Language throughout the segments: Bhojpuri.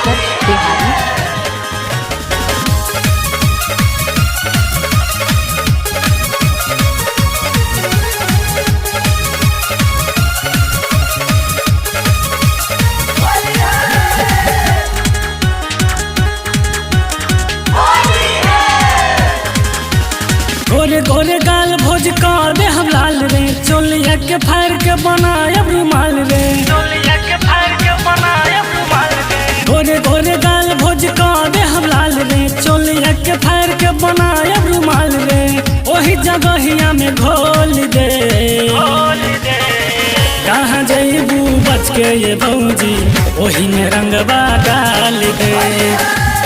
पंकज बिहारी। गोरे गोरे गाल भोज का दे हम लाल रे, चोलिया के फाड़ के बनायब रुमाल रे, चोलिया के फाड़ के बनायब रुमाल रे। गोरे गोरे गाल भोज का दे हम लाल रे, चोलिया के फाड़ के बनायब रुमाल रे। ओही जगहिया में घोल दे, कहाँ जइबू बच के ये भौजी, ओही में रंगवा डाल दे।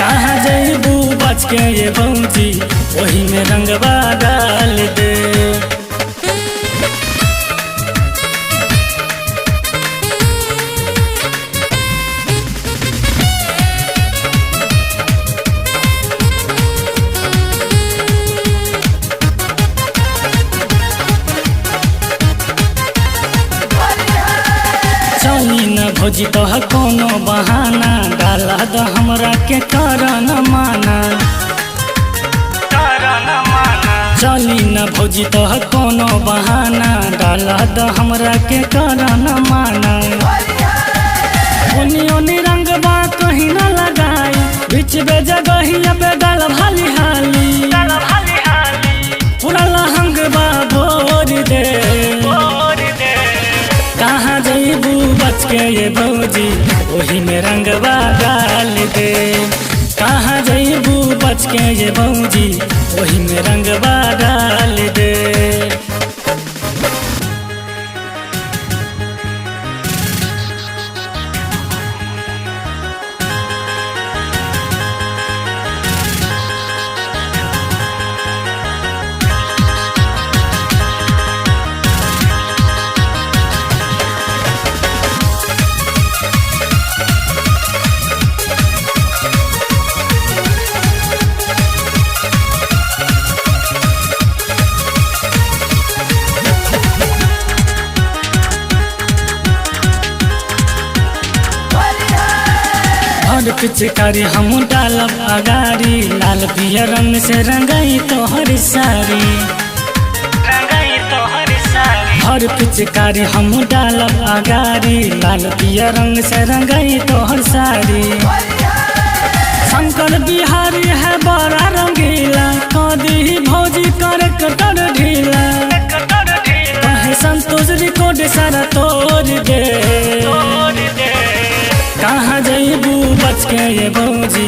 कहाँ जइबू बच के ये भौजी, ओही में रंगवा डाल दे। चली न भोजी तो कोनो बहाना, डाला द हमरा के करन माना। चली न भोजी तो कोनो बहाना, डाला द हमरा के करन माना। ओनी ओनी रंगवा कहीं न लगाई, बीच बे जगहिया पे डाल भाली हाली, पूरा लहंगवा भोर दे। कहाँ जइबू बच के ये भौजी, ओही में रंगवा डाल दे। कहाँ जइबू बच के ये भौजी, ओही में रंगवा डाल दे। हर पिचकारी हम डालब अगारी, लाल पिया रंग से रंगाई तोहर सारी, हर पिचकारी हम डालब अगारी, लाल पिया रंग से रंगाई तोहर सारी। शंकर बिहारी है बड़ा रंगीला, कदी भौजी कर कटर ढीला। कहे संतोष रिकॉर्ड सारा तोड़ दे। कहाँ जइबू बच के ये भौजी,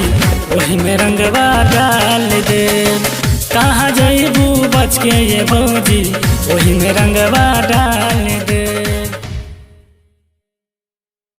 ओही में रंगवा डाल दे। कहाँ जइबू बच के ये भौजी, ओही में रंगवा डाल दे।